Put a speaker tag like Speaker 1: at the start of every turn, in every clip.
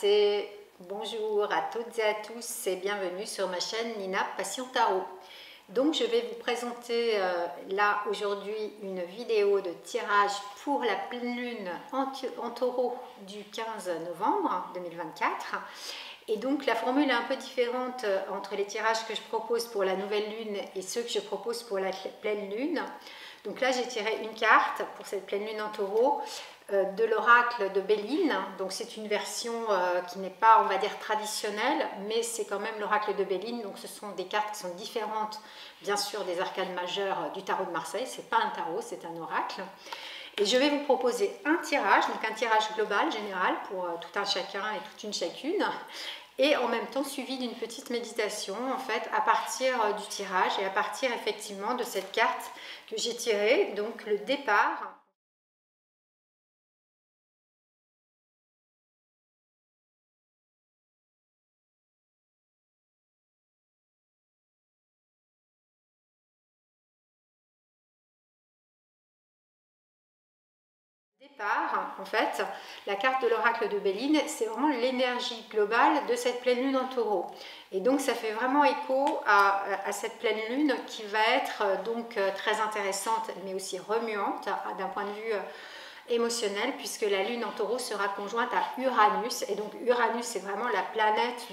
Speaker 1: Namasté, bonjour à toutes et à tous et bienvenue sur ma chaîne Nina Passion Tarot. Donc je vais vous présenter là aujourd'hui une vidéo de tirage pour la pleine lune en taureau du 15 novembre 2024. Et donc la formule est un peu différente entre les tirages que je propose pour la nouvelle lune et ceux que je propose pour la pleine lune. Donc là j'ai tiré une carte pour cette pleine lune en taureau de l'oracle de Béline. Donc c'est une version qui n'est pas, on va dire, traditionnelle, mais c'est quand même l'oracle de Béline. Donc ce sont des cartes qui sont différentes, bien sûr, des arcanes majeures du tarot de Marseille. C'est pas un tarot, c'est un oracle. Et je vais vous proposer un tirage, donc un tirage global, général, pour tout un chacun et toute une chacune, et en même temps suivi d'une petite méditation, en fait, à partir du tirage et à partir effectivement de cette carte que j'ai tirée, donc le départ. En fait, la carte de l'oracle de Béline, c'est vraiment l'énergie globale de cette pleine lune en taureau. Et donc ça fait vraiment écho à cette pleine lune qui va être donc très intéressante, mais aussi remuante d'un point de vue émotionnel, puisque la lune en taureau sera conjointe à Uranus. Et donc Uranus, c'est vraiment la planète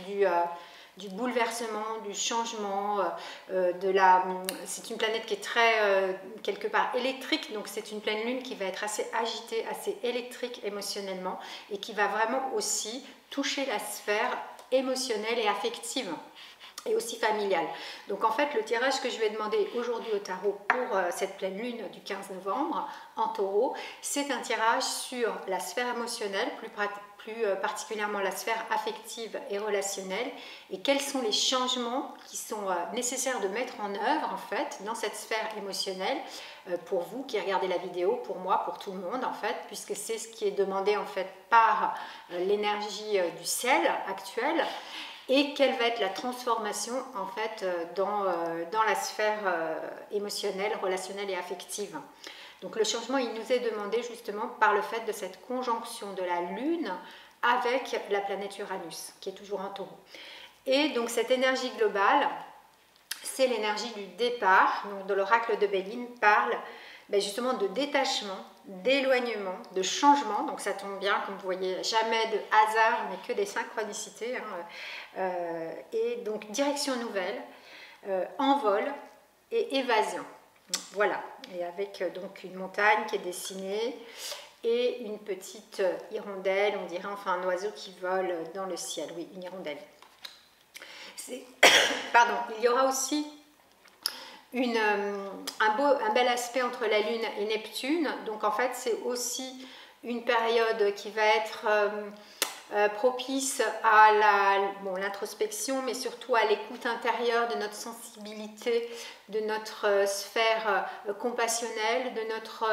Speaker 1: du bouleversement, du changement, c'est une planète qui est très, quelque part, électrique, donc c'est une pleine lune qui va être assez agitée, assez électrique émotionnellement, et qui va vraiment aussi toucher la sphère émotionnelle et affective, et aussi familiale. Donc en fait, le tirage que je vais demander aujourd'hui au tarot pour cette pleine lune du 15 novembre en taureau, c'est un tirage sur la sphère émotionnelle, plus particulièrement la sphère affective et relationnelle, et quels sont les changements qui sont nécessaires de mettre en œuvre en fait dans cette sphère émotionnelle pour vous qui regardez la vidéo, pour moi, pour tout le monde en fait, puisque c'est ce qui est demandé en fait par l'énergie du ciel actuelle. Et quelle va être la transformation en fait dans la sphère émotionnelle, relationnelle et affective. Donc le changement, il nous est demandé justement par le fait de cette conjonction de la Lune avec la planète Uranus, qui est toujours en taureau. Et donc cette énergie globale, c'est l'énergie du départ. Donc de l'oracle de Béline parle justement de détachement, d'éloignement, de changement. Donc ça tombe bien, comme vous voyez, jamais de hasard, mais que des synchronicités. Et donc direction nouvelle, envol et évasion. Voilà, et avec donc une montagne qui est dessinée et une petite hirondelle, on dirait, enfin un oiseau qui vole dans le ciel. Oui, une hirondelle. Pardon, il y aura aussi un bel aspect entre la Lune et Neptune. Donc en fait, c'est aussi une période qui va être propice à l'introspection, mais surtout à l'écoute intérieure de notre sensibilité, de notre sphère compassionnelle, de notre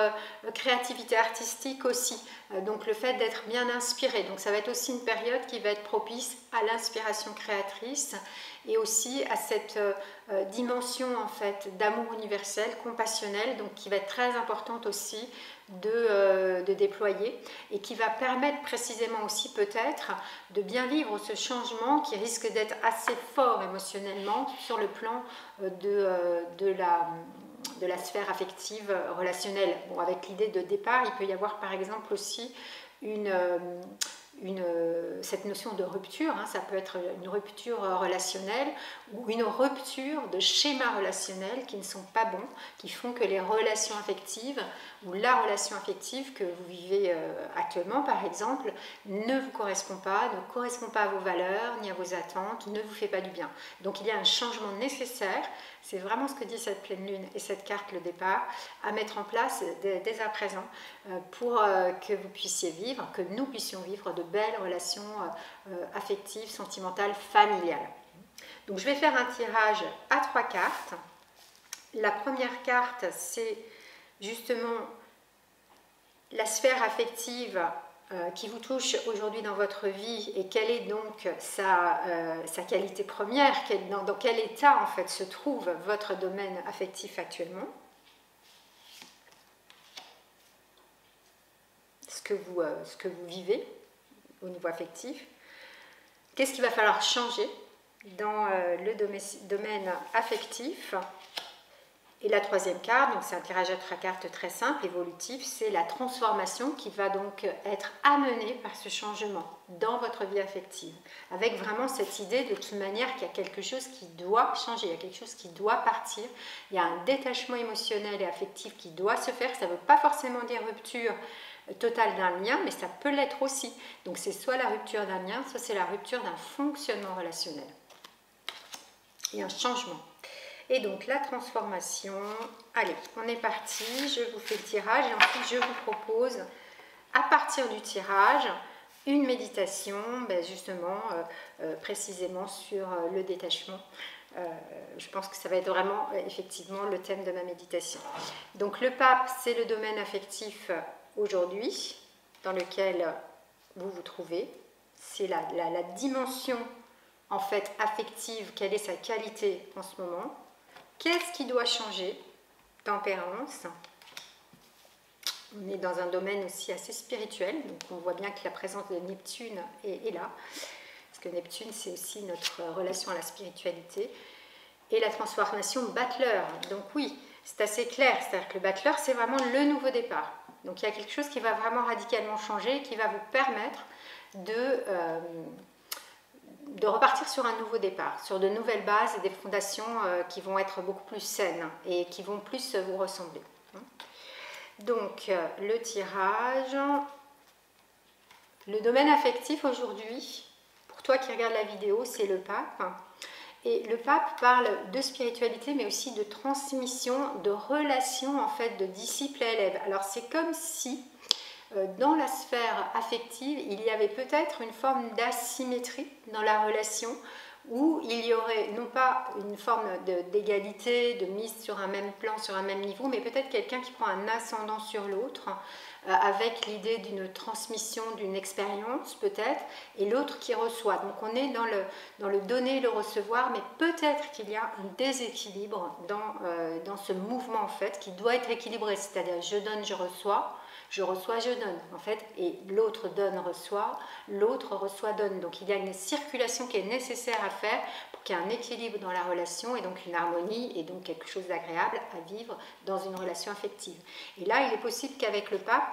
Speaker 1: créativité artistique aussi. Donc le fait d'être bien inspiré. Donc ça va être aussi une période qui va être propice à l'inspiration créatrice et aussi à cette dimension en fait d'amour universel, compassionnel, donc qui va être très importante aussi de déployer et qui va permettre précisément aussi peut-être de bien vivre ce changement qui risque d'être assez fort émotionnellement sur le plan de la sphère affective relationnelle. Bon, avec l'idée de départ, il peut y avoir par exemple aussi cette notion de rupture, ça peut être une rupture relationnelle ou une rupture de schémas relationnels qui ne sont pas bons, qui font que les relations affectives ou la relation affective que vous vivez actuellement par exemple ne vous correspond pas, ne correspond pas à vos valeurs ni à vos attentes, ne vous fait pas du bien. Donc il y a un changement nécessaire, c'est vraiment ce que dit cette pleine lune et cette carte le départ, à mettre en place dès à présent pour que vous puissiez vivre, que nous puissions vivre de belles relations affectives, sentimentales, familiales. Donc je vais faire un tirage à 3 cartes. La première carte, c'est justement la sphère affective qui vous touche aujourd'hui dans votre vie et quelle est donc sa qualité première, dans quel état en fait se trouve votre domaine affectif actuellement. Ce que vous vivez au niveau affectif. Qu'est-ce qu'il va falloir changer dans le domaine affectif? Et la troisième carte, donc c'est un tirage à 3 cartes très simple, évolutif, c'est la transformation qui va donc être amenée par ce changement dans votre vie affective. Avec vraiment cette idée de toute manière qu'il y a quelque chose qui doit changer, il y a quelque chose qui doit partir, il y a un détachement émotionnel et affectif qui doit se faire. Ça ne veut pas forcément dire rupture totale d'un lien, mais ça peut l'être aussi. Donc c'est soit la rupture d'un lien, soit c'est la rupture d'un fonctionnement relationnel. Et un changement. Et donc la transformation, allez, on est parti, je vous fais le tirage et ensuite je vous propose, à partir du tirage, une méditation, justement, précisément sur le détachement. Je pense que ça va être vraiment, effectivement, le thème de ma méditation. Donc le pape, c'est le domaine affectif aujourd'hui, dans lequel vous vous trouvez. C'est la dimension, en fait, affective, quelle est sa qualité en ce moment. Qu'est-ce qui doit changer? Tempérance. On est dans un domaine aussi assez spirituel, donc on voit bien que la présence de Neptune est là, parce que Neptune, c'est aussi notre relation à la spiritualité. Et la transformation Battleur. Donc oui, c'est assez clair, c'est-à-dire que le Battleur, c'est vraiment le nouveau départ. Donc il y a quelque chose qui va vraiment radicalement changer, qui va vous permettre de repartir sur un nouveau départ, sur de nouvelles bases et des fondations qui vont être beaucoup plus saines et qui vont plus vous ressembler. Donc, le tirage, le domaine affectif aujourd'hui, pour toi qui regardes la vidéo, c'est le pape. Et le pape parle de spiritualité, mais aussi de transmission, de relation en fait, de disciple à élève. Alors, c'est comme si dans la sphère affective, il y avait peut-être une forme d'asymétrie dans la relation où il y aurait non pas une forme d'égalité, de mise sur un même plan, sur un même niveau, mais peut-être quelqu'un qui prend un ascendant sur l'autre avec l'idée d'une transmission, d'une expérience peut-être, et l'autre qui reçoit. Donc on est dans le donner et le recevoir, mais peut-être qu'il y a un déséquilibre dans ce mouvement en fait qui doit être équilibré, c'est-à-dire je donne, je reçois, je donne, en fait, et l'autre donne, reçoit, l'autre reçoit, donne. Donc il y a une circulation qui est nécessaire à faire pour qu'il y ait un équilibre dans la relation et donc une harmonie et donc quelque chose d'agréable à vivre dans une relation affective. Et là, il est possible qu'avec le pape,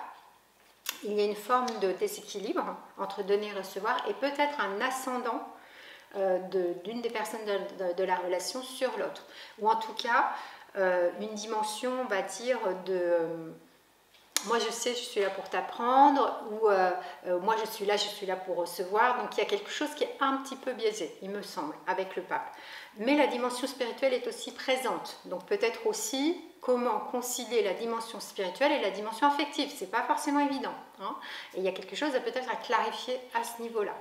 Speaker 1: il y ait une forme de déséquilibre entre donner et recevoir et peut-être un ascendant d'une des personnes de la relation sur l'autre. Ou en tout cas, une dimension, on va dire, de... moi je sais, je suis là pour t'apprendre, ou moi je suis là pour recevoir. Donc il y a quelque chose qui est un petit peu biaisé, il me semble, avec le pape. Mais la dimension spirituelle est aussi présente. Donc peut-être aussi comment concilier la dimension spirituelle et la dimension affective. C'est pas forcément évident. Hein. Et il y a quelque chose peut-être à clarifier à ce niveau-là.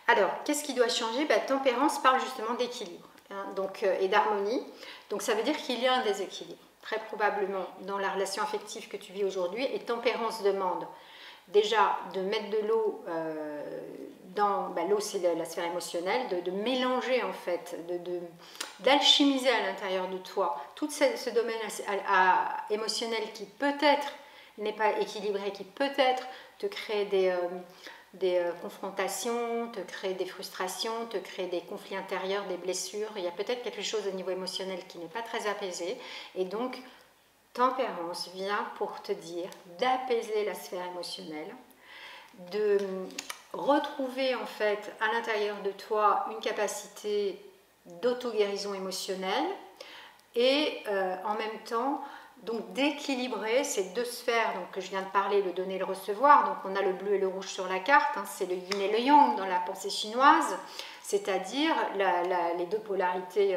Speaker 1: Alors, qu'est-ce qui doit changer? Tempérance parle justement d'équilibre et d'harmonie. Donc ça veut dire qu'il y a un déséquilibre. Très probablement dans la relation affective que tu vis aujourd'hui, et tempérance demande déjà de mettre de l'eau dans... l'eau, c'est la sphère émotionnelle, de mélanger en fait, d'alchimiser à l'intérieur de toi tout ce domaine émotionnel qui peut-être n'est pas équilibré, qui peut-être te crée des confrontations, te crée des frustrations, te crée des conflits intérieurs, des blessures. Il y a peut-être quelque chose au niveau émotionnel qui n'est pas très apaisé. Et donc, tempérance vient pour te dire d'apaiser la sphère émotionnelle, de retrouver en fait à l'intérieur de toi une capacité d'auto-guérison émotionnelle et en même temps donc d'équilibrer ces deux sphères donc, que je viens de parler, le donner et le recevoir. Donc on a le bleu et le rouge sur la carte, c'est le yin et le yang dans la pensée chinoise, c'est-à-dire les deux polarités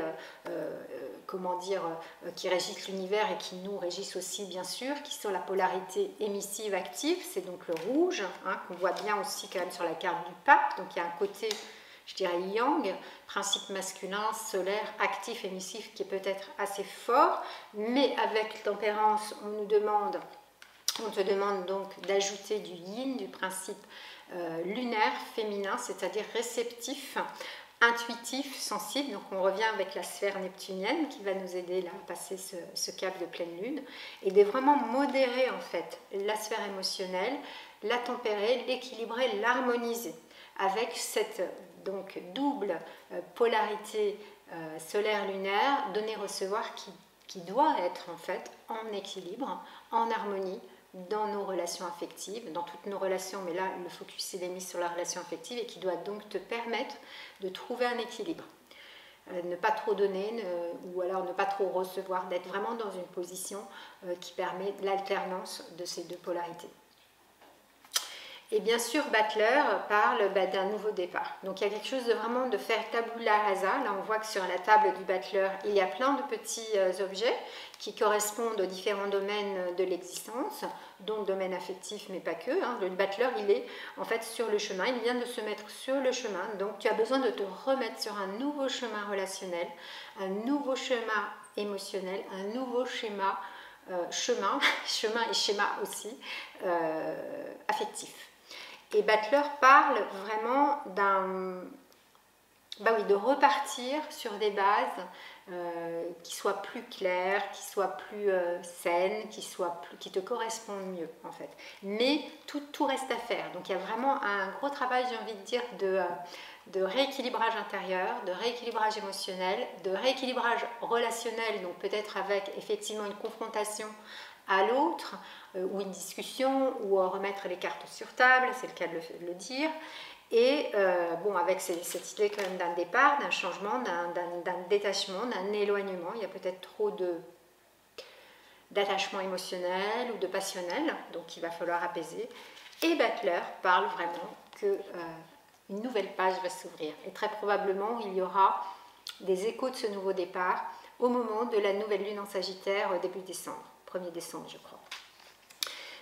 Speaker 1: qui régissent l'univers et qui nous régissent aussi bien sûr, qui sont la polarité émissive active, c'est donc le rouge, qu'on voit bien aussi quand même sur la carte du pape. Donc il y a un côté, je dirais yang, principe masculin, solaire, actif, émissif, qui est peut-être assez fort, mais avec tempérance, on te demande donc d'ajouter du yin, du principe lunaire, féminin, c'est-à-dire réceptif, intuitif, sensible. Donc on revient avec la sphère neptunienne qui va nous aider là à passer ce cap de pleine lune, et de vraiment modérer en fait la sphère émotionnelle, la tempérer, l'équilibrer, l'harmoniser. avec cette donc double polarité solaire-lunaire, donner-recevoir qui doit être en fait en équilibre, en harmonie dans nos relations affectives, dans toutes nos relations, mais là le focus est mis sur la relation affective et qui doit donc te permettre de trouver un équilibre. Ne pas trop donner ou alors ne pas trop recevoir, d'être vraiment dans une position qui permet l'alternance de ces deux polarités. Et bien sûr, Butler parle d'un nouveau départ. Donc il y a quelque chose de vraiment de faire tabula rasa. Là, on voit que sur la table du Butler, il y a plein de petits objets qui correspondent aux différents domaines de l'existence, dont le domaine affectif, mais pas que. Le Butler, il est en fait sur le chemin. Il vient de se mettre sur le chemin. Donc tu as besoin de te remettre sur un nouveau chemin relationnel, un nouveau chemin émotionnel, un nouveau chemin et schéma aussi, affectif. Et Butler parle vraiment de repartir sur des bases qui soient plus claires, qui soient plus saines, qui te correspondent mieux en fait. Mais tout reste à faire. Donc il y a vraiment un gros travail, j'ai envie de dire, de rééquilibrage intérieur, de rééquilibrage émotionnel, de rééquilibrage relationnel, donc peut-être avec effectivement une confrontation à l'autre, ou une discussion, ou remettre les cartes sur table, c'est le cas de le dire, et avec cette idée quand même d'un départ, d'un changement, d'un détachement, d'un éloignement. Il y a peut-être trop d'attachement émotionnel ou de passionnel, donc il va falloir apaiser. Et Butler parle vraiment qu'une nouvelle page va s'ouvrir, et très probablement il y aura des échos de ce nouveau départ au moment de la nouvelle lune en Sagittaire début décembre, 1er décembre je crois.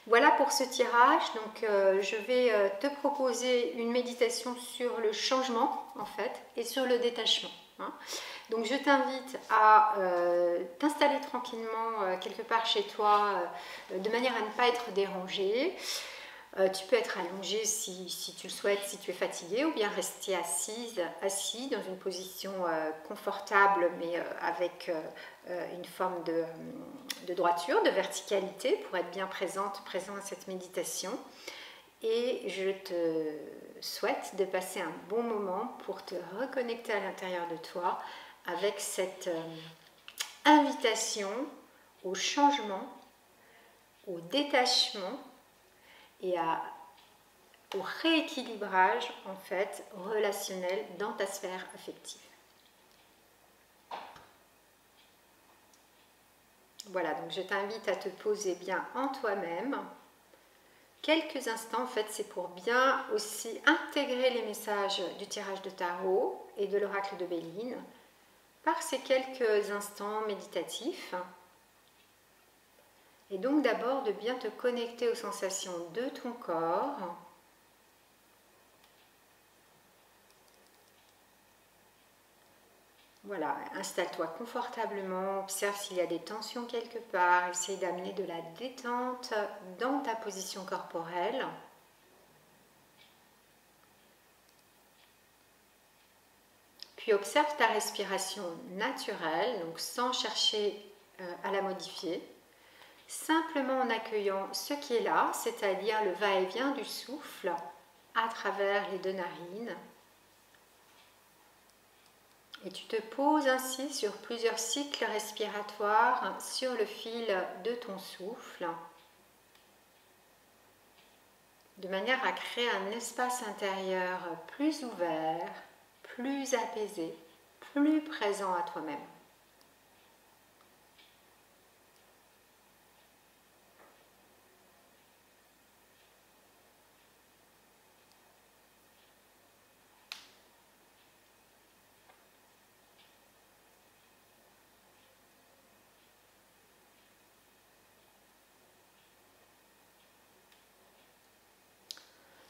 Speaker 1: Voilà pour ce tirage. Donc je vais te proposer une méditation sur le changement en fait et sur le détachement. Donc je t'invite à t'installer tranquillement quelque part chez toi de manière à ne pas être dérangé. Tu peux être allongé si tu le souhaites, si tu es fatigué, ou bien rester assis dans une position confortable, mais avec une forme de droiture, de verticalité, pour être bien présent à cette méditation. Et je te souhaite de passer un bon moment pour te reconnecter à l'intérieur de toi avec cette invitation au changement, au détachement, et au rééquilibrage en fait relationnel dans ta sphère affective. Voilà, donc je t'invite à te poser bien en toi-même. Quelques instants, en fait, c'est pour bien aussi intégrer les messages du tirage de tarot et de l'oracle de Béline par ces quelques instants méditatifs. Et donc d'abord de bien te connecter aux sensations de ton corps. Voilà, installe-toi confortablement, observe s'il y a des tensions quelque part, essaye d'amener de la détente dans ta position corporelle. Puis observe ta respiration naturelle, donc sans chercher à la modifier. Simplement en accueillant ce qui est là, c'est-à-dire le va-et-vient du souffle à travers les deux narines. Et tu te poses ainsi sur plusieurs cycles respiratoires sur le fil de ton souffle, de manière à créer un espace intérieur plus ouvert, plus apaisé, plus présent à toi-même.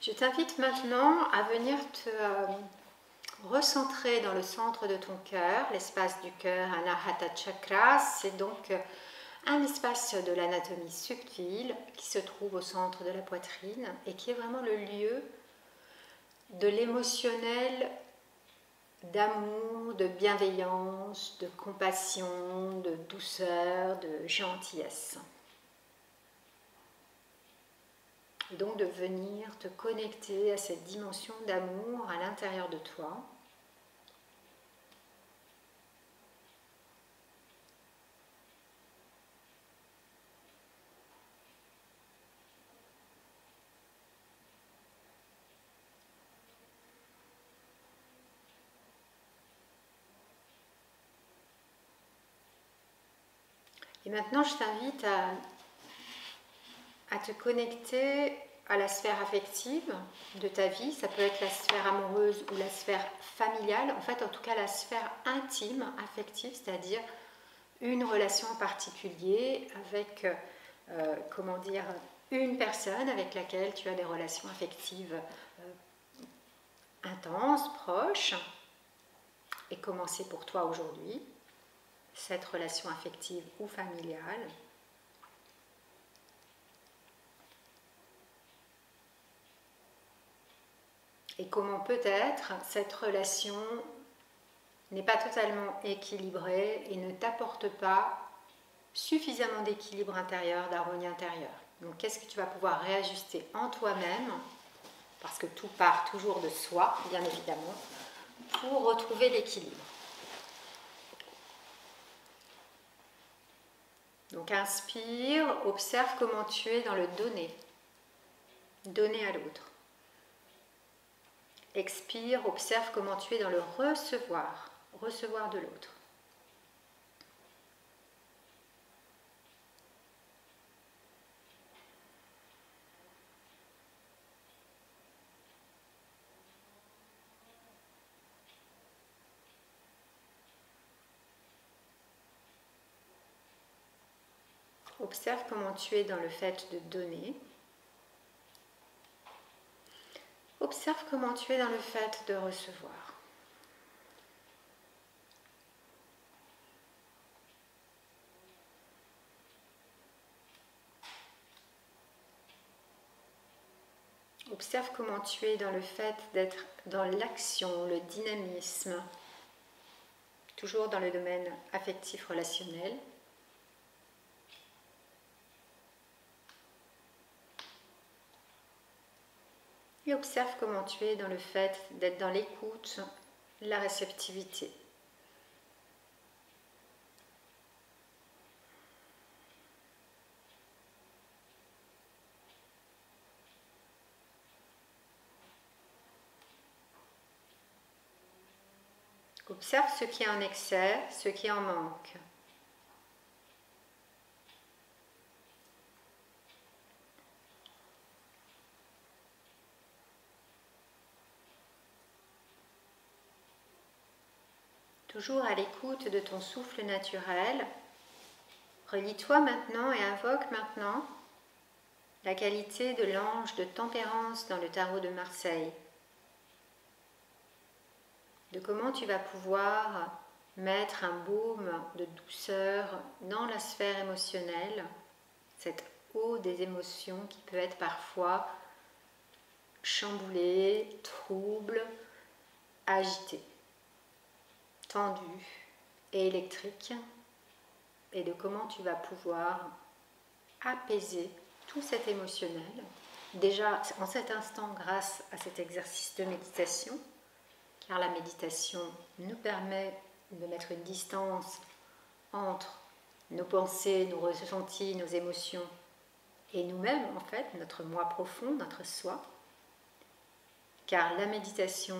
Speaker 1: Je t'invite maintenant à venir te recentrer dans le centre de ton cœur, l'espace du cœur, Anahata Chakra. C'est donc un espace de l'anatomie subtile qui se trouve au centre de la poitrine et qui est vraiment le lieu de l'émotionnel, d'amour, de bienveillance, de compassion, de douceur, de gentillesse. Et donc de venir te connecter à cette dimension d'amour à l'intérieur de toi. Et maintenant, je t'invite à te connecter à la sphère affective de ta vie. Ça peut être la sphère amoureuse ou la sphère familiale. En fait, en tout cas, la sphère intime, affective, c'est-à-dire une relation en particulier avec, comment dire, une personne avec laquelle tu as des relations affectives intenses, proches. Et comment c'est pour toi aujourd'hui, cette relation affective ou familiale. Et comment peut-être cette relation n'est pas totalement équilibrée et ne t'apporte pas suffisamment d'équilibre intérieur, d'harmonie intérieure. Donc qu'est-ce que tu vas pouvoir réajuster en toi-même, parce que tout part toujours de soi, bien évidemment, pour retrouver l'équilibre. Donc inspire, observe comment tu es dans le donner, donner à l'autre. Expire, observe comment tu es dans le recevoir, recevoir de l'autre. Observe comment tu es dans le fait de donner. Observe comment tu es dans le fait de recevoir. Observe comment tu es dans le fait d'être dans l'action, le dynamisme, toujours dans le domaine affectif relationnel. Et observe comment tu es dans le fait d'être dans l'écoute, la réceptivité. Observe ce qui est en excès, ce qui en manque. Toujours à l'écoute de ton souffle naturel, relie-toi maintenant et invoque maintenant la qualité de l'ange de tempérance dans le tarot de Marseille. De comment tu vas pouvoir mettre un baume de douceur dans la sphère émotionnelle, cette eau des émotions qui peut être parfois chamboulée, trouble, agitée, tendue et électrique, et de comment tu vas pouvoir apaiser tout cet émotionnel, déjà en cet instant grâce à cet exercice de méditation, car la méditation nous permet de mettre une distance entre nos pensées, nos ressentis, nos émotions et nous-mêmes, en fait, notre moi profond, notre soi, car la méditation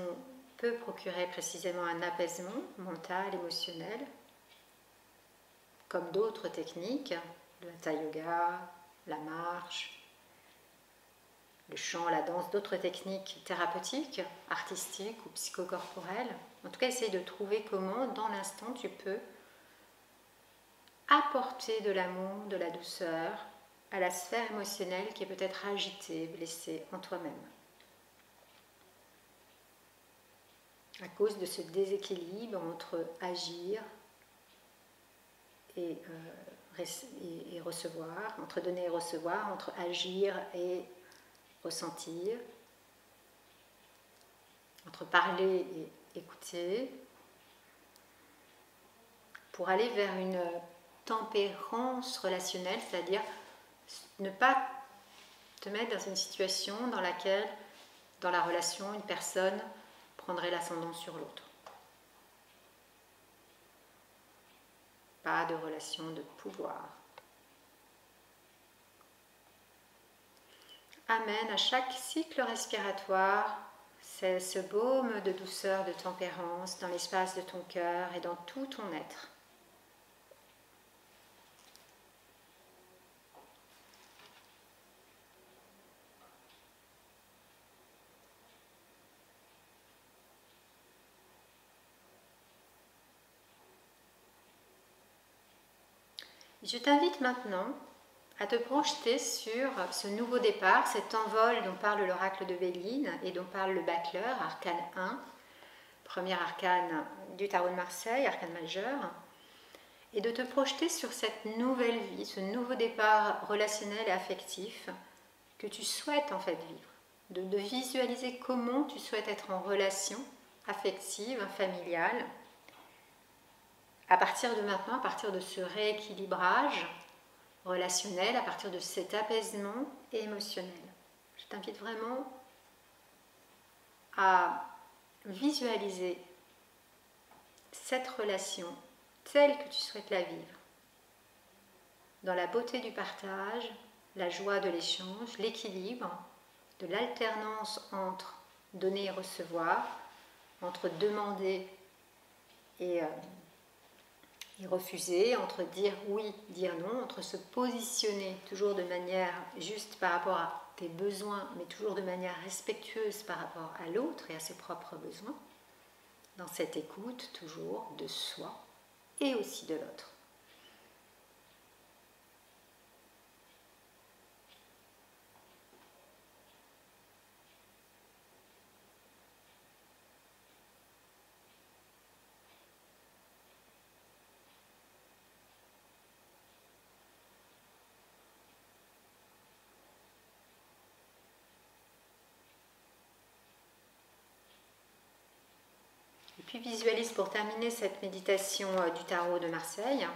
Speaker 1: peut procurer précisément un apaisement mental, émotionnel, comme d'autres techniques, le hatha yoga, la marche, le chant, la danse, d'autres techniques thérapeutiques, artistiques ou psychocorporelles. En tout cas, essaye de trouver comment, dans l'instant, tu peux apporter de l'amour, de la douceur à la sphère émotionnelle qui est peut-être agitée, blessée en toi-même. À cause de ce déséquilibre entre agir et recevoir, entre donner et recevoir, entre agir et ressentir, entre parler et écouter, pour aller vers une tempérance relationnelle, c'est-à-dire ne pas te mettre dans une situation dans laquelle, dans la relation, une personne prendrait l'ascendant sur l'autre. Pas de relation de pouvoir. Amène à chaque cycle respiratoire ce baume de douceur, de tempérance dans l'espace de ton cœur et dans tout ton être. Je t'invite maintenant à te projeter sur ce nouveau départ, cet envol dont parle l'oracle de Béline et dont parle le Bachelor, arcane 1, premier arcane du tarot de Marseille, arcane majeur, et de te projeter sur cette nouvelle vie, ce nouveau départ relationnel et affectif que tu souhaites en fait vivre, de visualiser comment tu souhaites être en relation affective, familiale, à partir de maintenant, à partir de ce rééquilibrage relationnel, à partir de cet apaisement émotionnel. Je t'invite vraiment à visualiser cette relation telle que tu souhaites la vivre, dans la beauté du partage, la joie de l'échange, l'équilibre, de l'alternance entre donner et recevoir, entre demander et refuser, entre dire oui, dire non, entre se positionner toujours de manière juste par rapport à tes besoins, mais toujours de manière respectueuse par rapport à l'autre et à ses propres besoins, dans cette écoute toujours de soi et aussi de l'autre. Puis visualise pour terminer cette méditation du tarot de Marseille.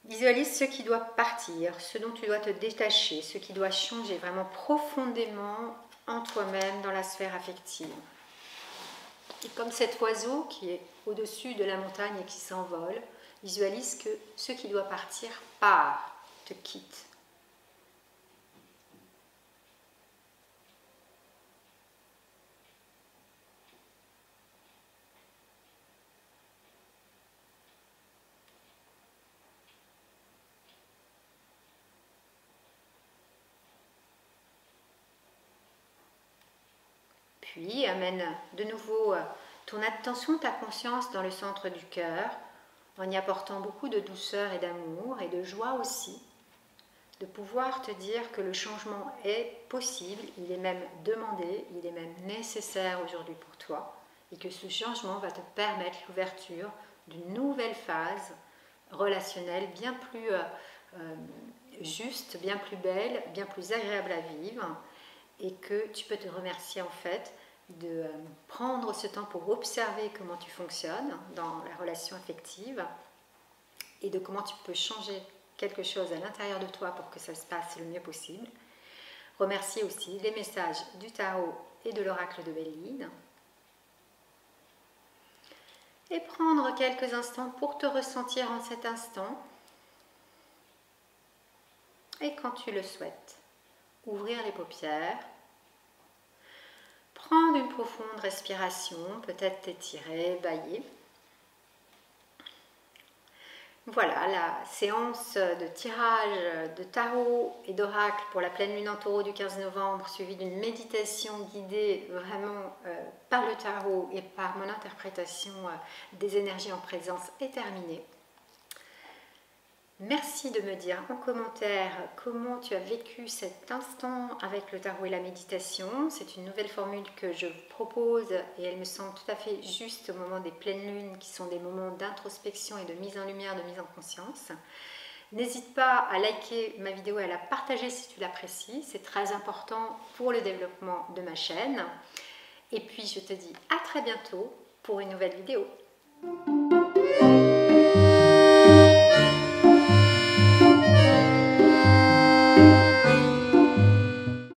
Speaker 1: Visualise ce qui doit partir, ce dont tu dois te détacher, ce qui doit changer vraiment profondément en toi-même dans la sphère affective. Et comme cet oiseau qui est au-dessus de la montagne et qui s'envole, visualise que ce qui doit partir part, te quitte. Puis amène de nouveau ton attention, ta conscience dans le centre du cœur, en y apportant beaucoup de douceur et d'amour et de joie aussi, de pouvoir te dire que le changement est possible, il est même demandé, il est même nécessaire aujourd'hui pour toi, et que ce changement va te permettre l'ouverture d'une nouvelle phase relationnelle bien plus juste, bien plus belle, bien plus agréable à vivre, et que tu peux te remercier en fait de prendre ce temps pour observer comment tu fonctionnes dans la relation affective et de comment tu peux changer quelque chose à l'intérieur de toi pour que ça se passe le mieux possible. Remercier aussi les messages du tarot et de l'oracle de Béline. Et prendre quelques instants pour te ressentir en cet instant. Et quand tu le souhaites, ouvrir les paupières. Prendre une profonde respiration, peut-être t'étirer, bâiller. Voilà, la séance de tirage de tarot et d'oracle pour la pleine lune en taureau du 15 novembre, suivie d'une méditation guidée vraiment par le tarot et par mon interprétation des énergies en présence est terminée. Merci de me dire en commentaire comment tu as vécu cet instant avec le tarot et la méditation. C'est une nouvelle formule que je vous propose et elle me semble tout à fait juste au moment des pleines lunes qui sont des moments d'introspection et de mise en lumière, de mise en conscience. N'hésite pas à liker ma vidéo et à la partager si tu l'apprécies. C'est très important pour le développement de ma chaîne. Et puis je te dis à très bientôt pour une nouvelle vidéo. Thank you.